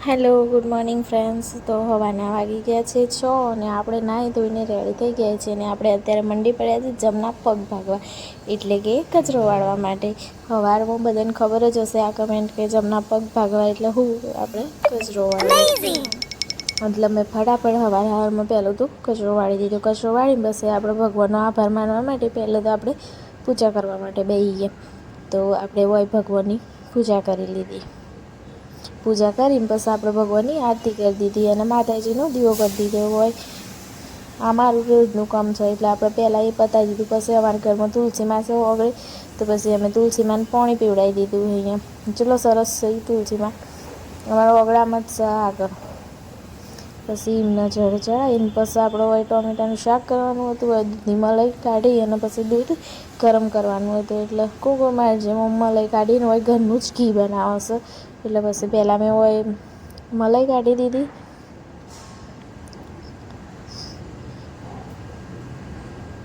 Hello, good morning friends. તો હવાના વાગી ગયા છે 6 અને આપણે નાહી ધોઈને રેડી થઈ ગયા છે અને આપણે અત્યારે મંડી પડ્યા છે જમના પગ ભાગવા, એટલે કે કચરો વાળવા માટે. સવારમાં બધાને ખબર જ હશે આ કમેન્ટ કે જમના પગ ભાગવા એટલે હું આપણે કચરો વાળીએ. મતલબ મેં ફટાફટ સવારમાં પહેલું તો કચરો વાળી દીધો. કચરો વાળીને બસ આપણે ભગવાનનો આભાર માનવા માટે પહેલાં તો આપણે પૂજા કરવા માટે બેસી ગયા. તો આપણે હોય ભગવાનની પૂજા કરી લીધી. પૂજા કરીને પછી આપણે ભગવાનની આરતી કરી દીધી અને માતાજીનો દીવો કરી દીધો હોય. આ મારું રોજનું કામ છે એટલે આપણે પહેલાં એ પતાવી દીધું. પછી અમારા ઘરમાં તુલસીમાં છે ઓગળે તો પછી અમે તુલસીમાં પાણી પીવડાવી દીધું. અહીંયા ચલો સરસ છે તુલસીમાં અમારા ઓગળામાં જ છે આગળ. પછી એમને જળ ચડાવીને પછી આપણે હોય ટોમેટાનું શાક કરવાનું હતું. હોય દૂધની મલાઈ કાઢી અને પછી દૂધ ગરમ કરવાનું હતું. એટલે કોઈ મારે જેમ મલાઈ કાઢીને હોય ઘરનું જ ઘી બનાવશે. એટલે પછી પહેલાં મેં હોય મલાઈ કાઢી દીધી.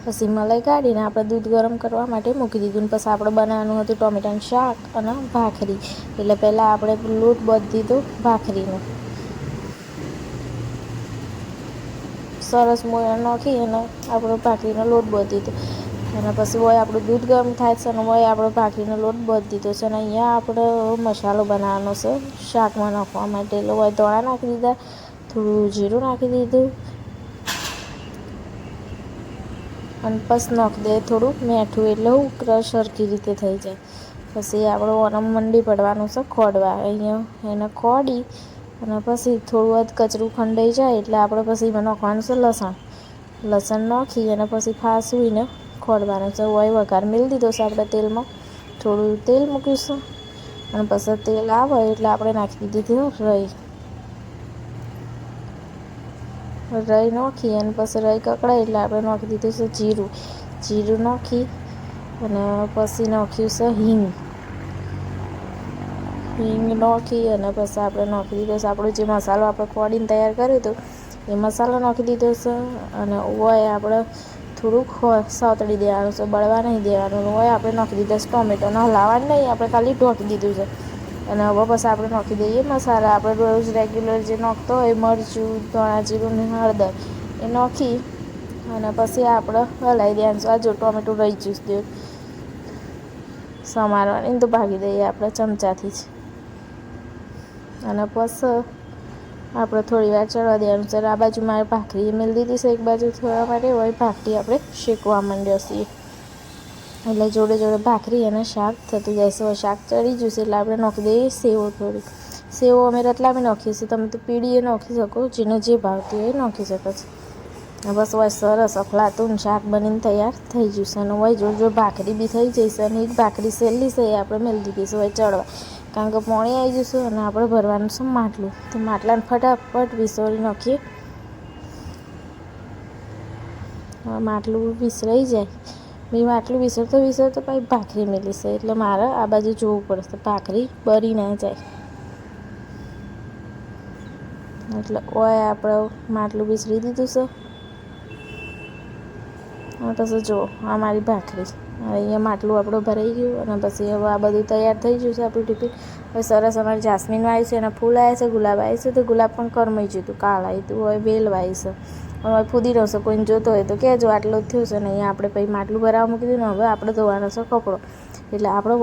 પછી મલાઈ કાઢીને આપણે દૂધ ગરમ કરવા માટે મૂકી દીધું. ને પછી આપણે બનાવવાનું હતું ટોમેટાનું શાક અને ભાખરી. એટલે પહેલાં આપણે લોટ બાંધી દીધો ભાખરીનો. સરસ મોયા નાખી અને આપણો ભાખરીનો લોટ બાંધી દીધો. અને પછી હોય આપણું દૂધ ગરમ થાય છે અને હોય આપણો ભાખરીનો લોટ બાંધી દીધો છે. અને અહીંયા આપણે મસાલો બનાવવાનો છે શાકમાં નાખવા માટે. એટલે હોય ધોળા નાખી દીધા, થોડું જીરું નાખી દીધું અને પછી નાખી દે થોડું મીઠું. એટલે હું ક્રશ સરખી રીતે થઈ જાય. પછી આપણે ઓનમ મંડી પડવાનું છે ખોડવા. અહીંયા એને ખોડી અને પછી થોડું કચરું ખંડાઈ જાય એટલે આપણે પછી એમાં નાખવાનું છે લસણ. લસણ નાખી અને પછી ફાસવીને ખોડવાનું છે. હોય વઘાર મેળી દીધો છે આપણે તેલમાં. થોડું તેલ મૂકીશું અને પછી તેલ આવે એટલે આપણે નાખી દીધી રઈ. રઈ નાખી અને પછી રઈ કકડાય એટલે આપણે નાખી દીધું છે જીરું. જીરું નાખી અને પછી નાખ્યું છે હિંગ. હિંગ નાખી અને પછી આપણે નાખી દીધો છે આપણો જે મસાલો આપણે ખોડીને તૈયાર કર્યો હતો એ મસાલો નાખી દીધો છે. અને હોય આપણે થોડુંક સાતળી દેવાનું છે, બળવા નહીં દેવાનું. હોય આપણે નાખી દીધા છે ટોમેટોને હલાવવાનું નહીં, આપણે ખાલી ઢોકી દીધું છે. અને હવે પછી આપણે નાખી દઈએ મસાલા. આપણે રોજ રેગ્યુલર જે નાખતો હોય મરચું, ધાણા જીરું ને હળદર એ નાખી અને પછી આપણે હલાવી દેવાનું છે. આ જો ટોમેટું રહી જ્યુસ દે સમારવાની તો ભાગી દઈએ આપણે ચમચાથી જ. અને પછી આપણે થોડી વાર ચડવા દેવાનું છે. આ બાજુ મારે ભાખરી મેળ દીધી છે એક બાજુ થવા માટે. હોય ભાખરી આપણે શેકવા માંડ્યો છીએ. એટલે જોડે જોડે ભાખરી અને શાક થતું જાય છે. શાક ચડી ગયું છે એટલે આપણે નાખી દઈએ સેવો થોડી. સેવો અમે રતલામી નાખીએ છીએ, તમે તો પીળીએ નાખી શકો, જેને જે ભાવતી હોય એ નાખી શકો છો. બસ હોય સરસ અફલાતું શાક બનીને તૈયાર થઈ ગયું છે. અને હોય જો ભાખરી બી થઈ જઈશે અને એક ભાખરી સહેલી છે એ આપણે મેળ દીધી છે હોય ચડવા. કારણ કે પાણી આવી જશે અને આપણે ભરવાનું છે માટલું. તો માટલાને ફટાફટ વિસળી નાખીએ. માટલું વિસરાઈ જાય. મેં માટલું વિસરતો પછી ભાખરી મેલી છે. એટલે મારે આ બાજુ જોવું પડશે ભાખરી બળી ના જાય. એટલે ઓય આપણે માટલું વિસરી દીધું છે. પછી જુઓ આ મારી ભાખરી. અહીંયા માટલું આપણું ભરાઈ ગયું અને પછી હવે આ બધું તૈયાર થઈ ગયું છે આપણું ટિફિન. હવે સરસ અમારે જાસ્મીન વાવી છે અને ફૂલ આવ્યા છે, ગુલાબ આવી છે. તો ગુલાબ પણ કરમાઈ ગયું હતું, કાળ આવ્યું હતું. હવે વેલ વાવી છે. હવે ફૂદીનો છે, કોઈને જોતો હોય તો કહેજો. આટલો જ થયો છે ને અહીંયા આપણે પછી માટલું ભરાવા મૂકી દીધું ને હવે આપણે ધોવાનો છે કપડો. એટલે આપણો